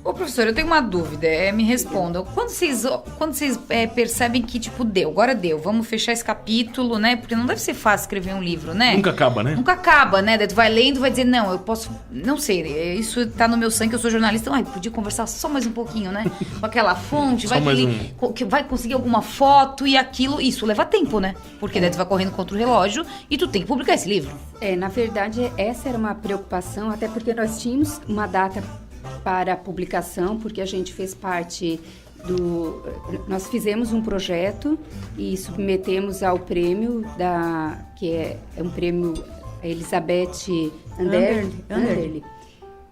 Ô, professor, eu tenho uma dúvida, me respondam. Quando vocês percebem que, tipo, agora deu, vamos fechar esse capítulo, né? Porque não deve ser fácil escrever um livro, né? Nunca acaba, né? Nunca acaba, né? Daí tu vai lendo e vai dizer, não, eu posso... Não sei, isso tá no meu sangue, eu sou jornalista. Ai, podia conversar só mais um pouquinho, né? Com aquela fonte, vai conseguir alguma foto e aquilo. Isso leva tempo, né? Porque daí tu vai correndo contra o relógio e tu tem que publicar esse livro. Na verdade, essa era uma preocupação, até porque nós tínhamos uma data para a publicação, porque a gente fez parte nós fizemos um projeto e submetemos ao prêmio que é um prêmio Elizabeth Anderle.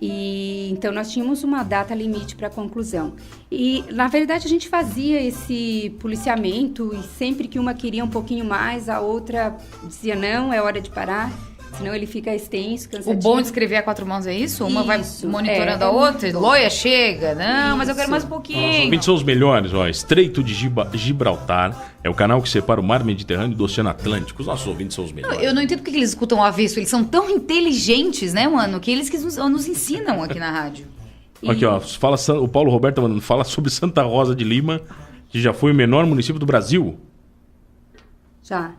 E então nós tínhamos uma data limite para a conclusão. E na verdade a gente fazia esse policiamento e sempre que uma queria um pouquinho mais, a outra dizia não, é hora de parar. Senão ele fica extenso, cansativo. O bom de escrever a 4 mãos é isso? Uma vai monitorando a outra, Loia chega, não, mas eu quero mais um pouquinho. Os ouvintes são os melhores, ó. Estreito de Gibraltar é o canal que separa o mar Mediterrâneo do Oceano Atlântico. Os nossos ouvintes são os melhores. Eu não entendo porque eles escutam o avesso, eles são tão inteligentes, né, mano, que eles que nos ensinam aqui na rádio. Aqui, ó, o Paulo Roberto tá mandando, fala sobre Santa Rosa de Lima, que já foi o menor município do Brasil. Já.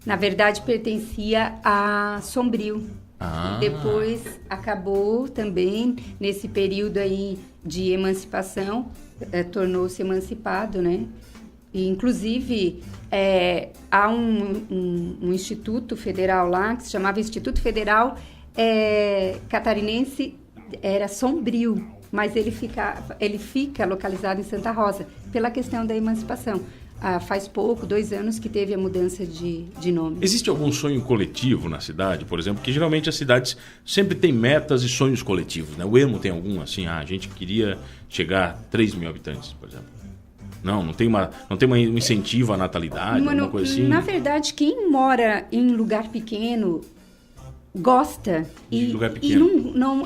Na verdade, pertencia a Sombrio. E depois acabou também, nesse período aí de emancipação, tornou-se emancipado, né? E, inclusive, há um instituto federal lá, que se chamava Instituto Federal Catarinense, era Sombrio, mas ele fica localizado em Santa Rosa, pela questão da emancipação. Faz 2 anos que teve a mudança de nome. Existe algum sonho coletivo na cidade, por exemplo? Porque geralmente as cidades sempre têm metas e sonhos coletivos, né? O Ermo tem algum, assim, a gente queria chegar a 3 mil habitantes, por exemplo. Não tem um incentivo à natalidade, alguma coisa assim? Na verdade, quem mora em lugar pequeno gosta e não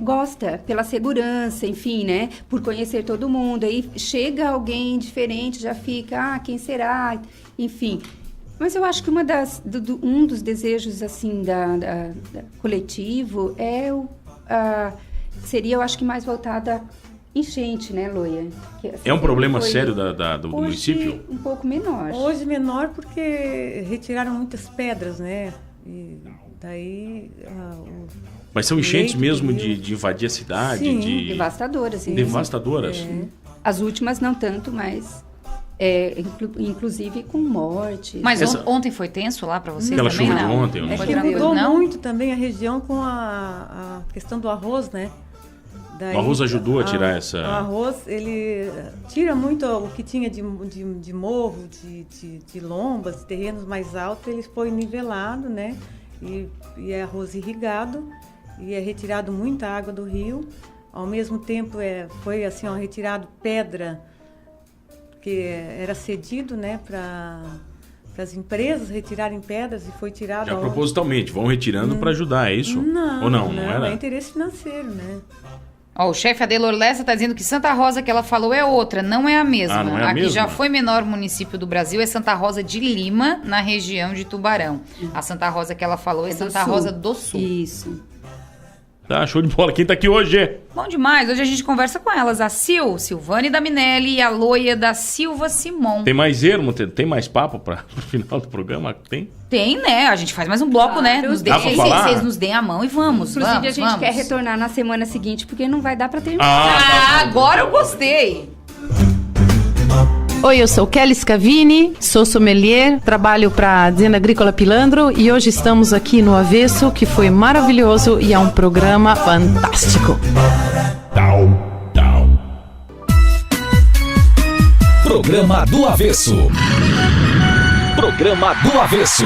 gosta pela segurança, enfim, né? Por conhecer todo mundo. Aí chega alguém diferente, já fica, quem será? Enfim. Mas eu acho que um dos desejos assim da coletivo seria, eu acho que mais voltado a enchente, né, Loia? Que, assim, é um problema sério do município? Um pouco menor. Hoje menor porque retiraram muitas pedras, né? E daí... Mas são enchentes mesmo de invadir a cidade? Sim. Devastadoras. Sim. Devastadoras? As últimas não tanto, mas... inclusive com morte. Mas ontem foi tenso lá para vocês Aquela também? Chuva de ontem. É que mudou muito também a região com a questão do arroz, né? Daí, o arroz ajudou a tirar essa... O arroz, ele tira muito o que tinha de morro, de lombas, terrenos mais altos, ele foi nivelado, né? E é arroz irrigado, e é retirado muita água do rio. Ao mesmo tempo, foi assim, retirado pedra, que era cedido, né, para as empresas retirarem pedras, e foi tirado... Já propositalmente, vão retirando para ajudar, é isso? Não, ou não era? É interesse financeiro, né? O chefe Adelor Lessa está dizendo que Santa Rosa que ela falou é outra, não é a mesma. Não é a Aqui mesma? já foi menor município do Brasil, é Santa Rosa de Lima, na região de Tubarão. A Santa Rosa que ela falou é Santa Rosa do Sul. Isso. Tá, show de bola. Quem tá aqui hoje? Bom demais. Hoje a gente conversa com elas. A Silvane da Minelli e a Loia da Silva Simon. Tem mais ermo? Tem mais papo para o final do programa? Tem? Tem, né? A gente faz mais um bloco, né? Vocês nos deem a mão e vamos. Inclusive, a gente quer retornar na semana seguinte, porque não vai dar para terminar. Agora eu gostei. Oi, eu sou Kelly Scavini, sou sommelier, trabalho para a Azienda Agrícola Pilandro e hoje estamos aqui no Avesso, que foi maravilhoso e é um programa fantástico. Programa do Avesso. Programa do Avesso.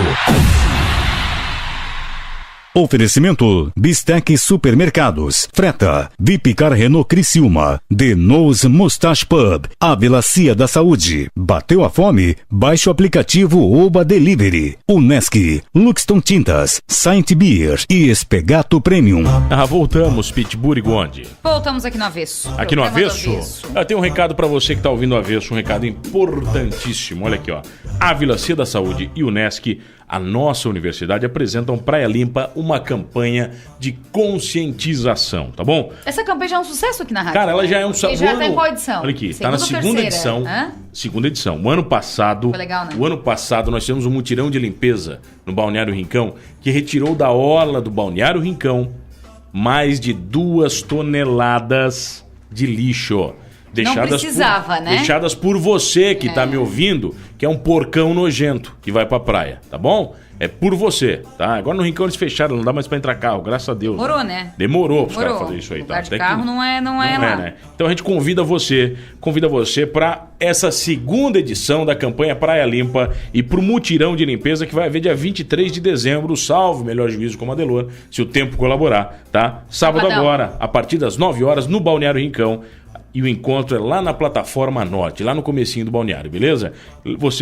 Oferecimento Bistec Supermercados, Freta, Vipcar Renault Criciúma, The Nose Mustache Pub, Ávila Cia da Saúde, bateu a fome? Baixe o aplicativo Oba Delivery, Unesc, Luxton Tintas, Saint Beer e Espegato Premium. Voltamos, Pitbull e Gondi. Voltamos aqui no Avesso. Aqui no Avesso? Eu tenho um recado pra você que tá ouvindo o Avesso, um recado importantíssimo. Olha aqui, ó. Ávila, Cia da Saúde e Unesc, a nossa universidade, apresentam Praia Limpa, uma campanha de conscientização, tá bom? Essa campanha já é um sucesso aqui na rádio. Cara, ela já é um sucesso. Já tá em qual edição? Olha aqui, tá na segunda edição. Hã? Segunda edição. O ano passado, Foi legal, né? o ano passado nós tivemos um mutirão de limpeza no Balneário Rincão, que retirou da orla do Balneário Rincão mais de 2 toneladas de lixo. Não precisava, né? Deixadas por você que tá me ouvindo, que é um porcão nojento que vai pra praia, tá bom? É por você, tá? Agora no Rincão eles fecharam, não dá mais pra entrar carro, graças a Deus. Demorou, né? Demorou pros caras fazerem isso aí, tá? Lugar de carro não é lá. Né? Então a gente convida você pra essa segunda edição da campanha Praia Limpa e pro mutirão de limpeza que vai haver dia 23 de dezembro, salvo melhor juízo como Adelor, se o tempo colaborar, tá? Sábado agora, a partir das 9 horas no Balneário Rincão. E o encontro é lá na plataforma norte, lá no comecinho do balneário, beleza?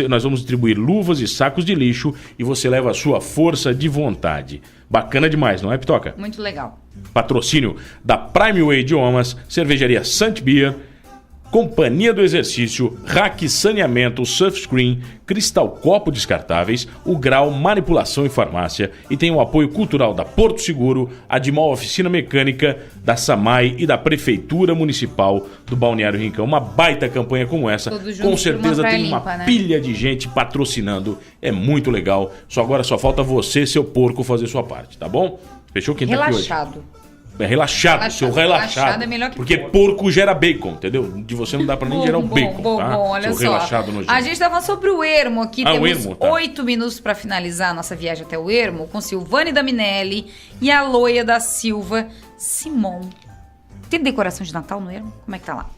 Nós vamos distribuir luvas e sacos de lixo e você leva a sua força de vontade. Bacana demais, não é, Pitoca? Muito legal. Patrocínio da Prime Way Idiomas, Cervejaria Sant Beer, Companhia do Exercício, Rack Saneamento, Surfscreen, Cristal Copo Descartáveis, O Grau Manipulação e Farmácia e tem o apoio cultural da Porto Seguro, a Dimol Oficina Mecânica, da SAMAI e da Prefeitura Municipal do Balneário Rincão. Uma baita campanha como essa, com certeza tem uma pilha de gente patrocinando, é muito legal. Agora só falta você, seu porco, fazer sua parte, tá bom? Fechou? Quem tá aqui hoje? É relaxado, seu relaxado. É melhor que porque porco gera bacon, entendeu? De você não dá pra nem gerar um bacon, tá? Olha seu só. Relaxado nojento. A gente tá falando sobre o Ermo aqui. Temos o Ermo, tá. 8 minutos pra finalizar a nossa viagem até o Ermo com Silvane Daminelli e a Loia da Silva Simon. Tem decoração de Natal no Ermo? Como é que tá lá?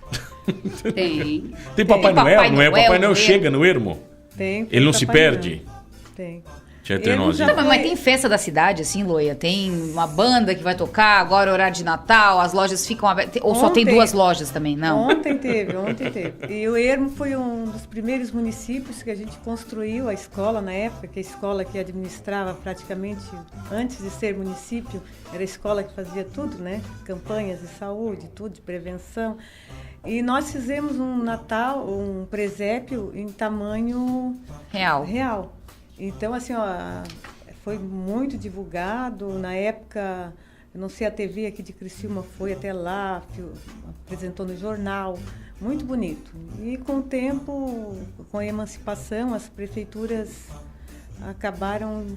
Tem. Tem Papai Noel, não é? Papai Noel chega no Ermo? Tem. Ele não se perde? Tem. Mas tem festa da cidade, assim, Loia? Tem uma banda que vai tocar, agora é horário de Natal, as lojas ficam abertas. Ou só tem 2 lojas também, não? Ontem teve. E o Ermo foi um dos primeiros municípios que a gente construiu a escola na época, que a escola que administrava praticamente, antes de ser município, era a escola que fazia tudo, né? Campanhas de saúde, tudo, de prevenção. E nós fizemos um Natal, um presépio em tamanho real. Então, assim, foi muito divulgado. Na época, eu não sei, a TV aqui de Criciúma foi até lá, apresentou no jornal. Muito bonito. E com o tempo, com a emancipação, as prefeituras acabaram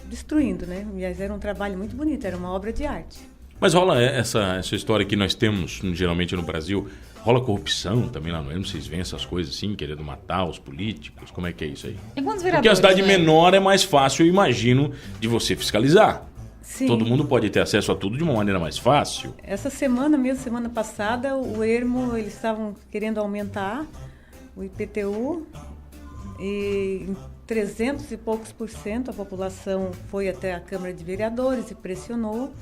destruindo, né? Mas era um trabalho muito bonito, era uma obra de arte. Mas rola essa história que nós temos, geralmente no Brasil, rola corrupção também lá no Ermo? Vocês veem essas coisas assim, querendo matar os políticos? Como é que é isso aí? Porque a cidade menor é mais fácil, eu imagino, de você fiscalizar. Sim. Todo mundo pode ter acesso a tudo de uma maneira mais fácil. Essa semana passada, o Ermo, eles estavam querendo aumentar o IPTU e em 300 e poucos % a população foi até a Câmara de Vereadores e pressionou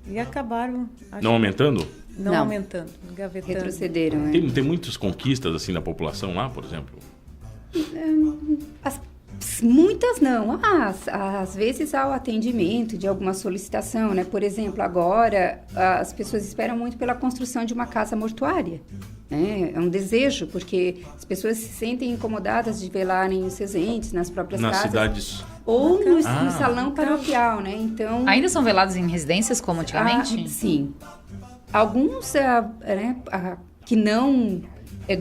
e acabaram... Não aumentando? Não aumentando, engavetando. Retrocederam, né? Tem muitas conquistas assim da população lá, por exemplo? Muitas não. Às vezes há o atendimento de alguma solicitação, né? Por exemplo, agora as pessoas esperam muito pela construção de uma casa mortuária. Né? É um desejo, porque as pessoas se sentem incomodadas de velarem os seus entes nas próprias casas. Nas cidades... Ou no salão paroquial, né? Então... Ainda são velados em residências como antigamente? Sim. Alguns que não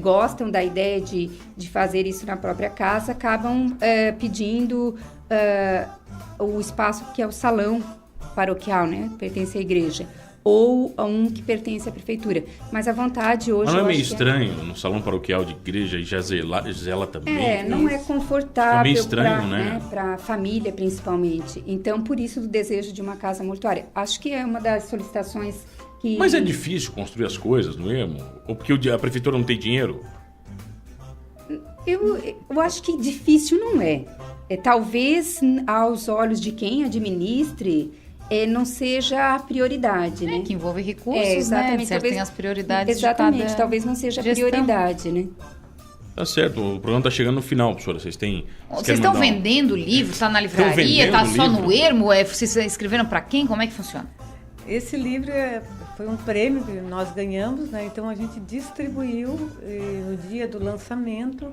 gostam da ideia de fazer isso na própria casa acabam pedindo o espaço que é o salão paroquial, né? Pertence à igreja. Ou a um que pertence à prefeitura. Mas a vontade hoje... Mas não é meio estranho no salão paroquial de igreja e já zela também? Não é confortável. É meio estranho, né? Para a família, principalmente. Então, por isso, o desejo de uma casa mortuária. Acho que é uma das solicitações que... Mas é difícil construir as coisas no Ermo? Ou porque a prefeitura não tem dinheiro? Eu acho que difícil não é. Talvez, aos olhos de quem administre... não seja a prioridade, né? Que envolve recursos, exatamente, né? Talvez, tem as prioridades exatamente, de cada talvez não seja a gestão. Prioridade, né? Tá certo, o programa está chegando no final, professora. Vocês estão vendendo livro? Está na livraria? Está só no Ermo? Vocês escreveram para quem? Como é que funciona? Esse livro foi um prêmio que nós ganhamos, né? Então a gente distribuiu no dia do lançamento.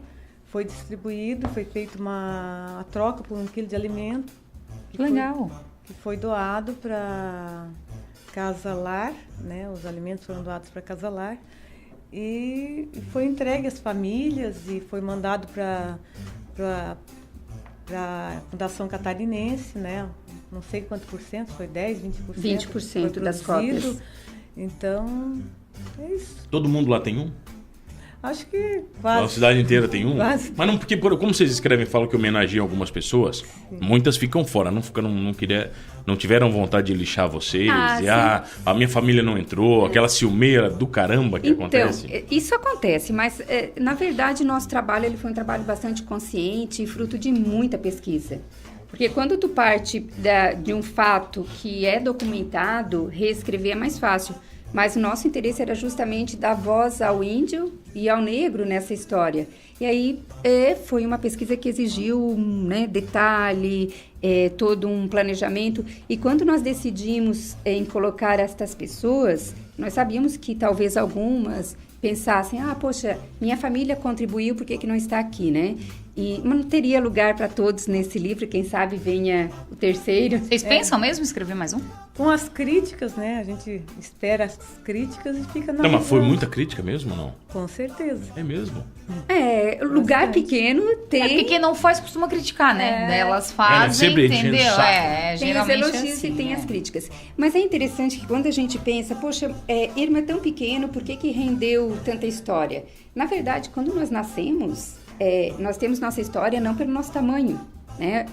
foi distribuído, foi feita uma troca por 1 quilo de alimento. Legal. Que foi doado para Casa Lar, né? Os alimentos foram doados para Casa Lar. E foi entregue às famílias e foi mandado para a Fundação Catarinense, né? Não sei quanto por cento, foi 10, 20%. 20% das cópias. Então, é isso. Todo mundo lá tem um? Acho que a cidade inteira tem um? Quase. Mas não, porque como vocês escrevem, falam que homenageiam algumas pessoas, sim, muitas ficam fora, não tiveram vontade de lixar vocês, a minha família não entrou, aquela ciumeira do caramba que acontece. Isso acontece, mas na verdade nosso trabalho ele foi um trabalho bastante consciente e fruto de muita pesquisa. Porque quando tu parte de um fato que é documentado, reescrever é mais fácil. Mas o nosso interesse era justamente dar voz ao índio e ao negro nessa história. E aí foi uma pesquisa que exigiu, né, detalhe, todo um planejamento. E quando nós decidimos em colocar estas pessoas, nós sabíamos que talvez algumas pensassem, poxa, minha família contribuiu, por que não está aqui, né? Mas não teria lugar para todos nesse livro, quem sabe venha o terceiro. Vocês pensam mesmo em escrever mais um? Com as críticas, né? A gente espera as críticas e fica na... Não, mas foi muita crítica mesmo, não? Com certeza. É mesmo? Lugar bastante. Pequeno tem... porque quem não faz costuma criticar, né? Elas fazem, sempre entendeu? Tem os elogios assim, e tem as críticas. Mas é interessante que quando a gente pensa, poxa, Irma é tão pequeno, por que rendeu tanta história? Na verdade, quando nós nascemos... nós temos nossa história não pelo nosso tamanho, né?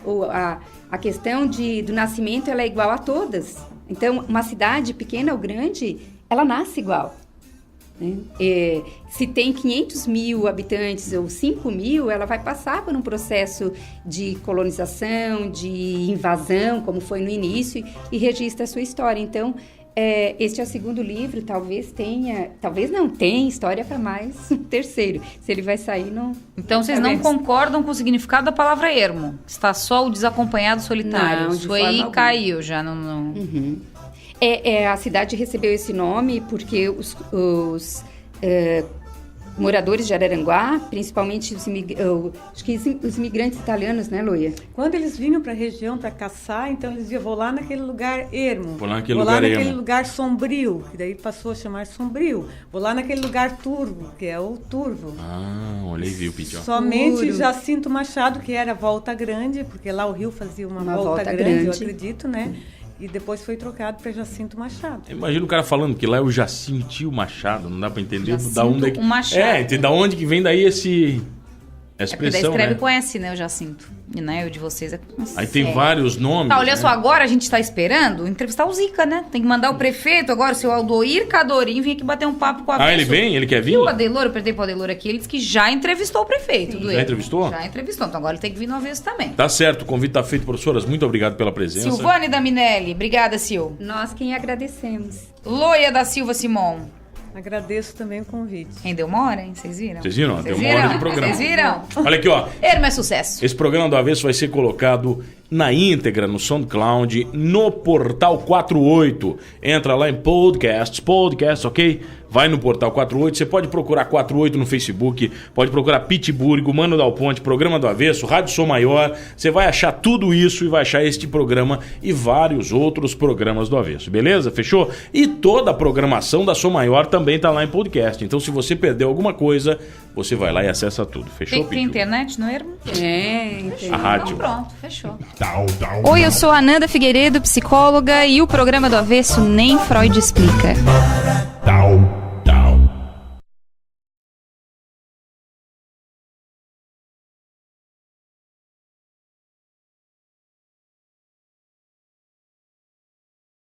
A questão do nascimento ela é igual a todas. Então, uma cidade pequena ou grande, ela nasce igual. Né? Se tem 500 mil habitantes ou 5 mil, ela vai passar por um processo de colonização, de invasão, como foi no início, e registra a sua história. Então, este é o segundo livro, talvez não tenha história para mais um terceiro. Se ele vai sair, não... Então vocês não concordam com o significado da palavra ermo? Está só o desacompanhado solitário. Não, isso aí caiu já. Não... Uhum. A cidade recebeu esse nome porque os moradores de Araranguá, principalmente os imigrantes italianos, né, Loia? Quando eles vinham para a região para caçar, então eles iam, vou lá naquele lugar ermo. Vou lá naquele lugar sombrio, que daí passou a chamar sombrio. Vou lá naquele lugar turvo, que é o turvo. Olhei e vi o pedido. Somente Jacinto Machado, que era Volta Grande, porque lá o rio fazia uma volta grande, eu acredito, né? E depois foi trocado para Jacinto Machado. Imagina o cara falando que lá é o Jacinto Machado, não dá para entender Jacinto Machado. Da onde que vem daí essa expressão, daí escreve né? com S, né, o Jacinto. E né, o de vocês é com C. Aí tem vários nomes. Olha só, agora a gente está esperando entrevistar o Zica, né? Tem que mandar o prefeito agora, o seu Aldoir Cadorim, vir aqui bater um papo com a ele vem? Ele quer vir? E o Adelor, eu perguntei pro Adelor aqui, ele disse que já entrevistou o prefeito. Já entrevistou? Já entrevistou, então agora ele tem que vir no avesso também. Tá certo, o convite tá feito, professoras. Muito obrigado pela presença. Silvane Daminelli, obrigada, Sil. Nós quem agradecemos. Loia da Silva Simon. Agradeço também o convite. Rendeu uma hora, hein? Vocês viram? Vocês viram? Deu uma hora de programa. Vocês viram? Olha aqui, ó. Erma é sucesso. Esse programa do Avesso vai ser colocado na íntegra no SoundCloud, no Portal 48. Entra lá em podcast, ok? Vai no Portal 48, você pode procurar 48 no Facebook, pode procurar Pittsburgh, Mano Dal Ponte, Programa do Avesso, Rádio Som Maior, você vai achar tudo isso e vai achar este programa e vários outros programas do Avesso, beleza? Fechou? E toda a programação da Som Maior também tá lá em podcast, então se você perdeu alguma coisa, você vai lá e acessa tudo, fechou? Tem internet no Ermo? Tem. A rádio. Então pronto, fechou. Oi, eu sou a Ananda Figueiredo, psicóloga, e o Programa do Avesso Nem Freud Explica.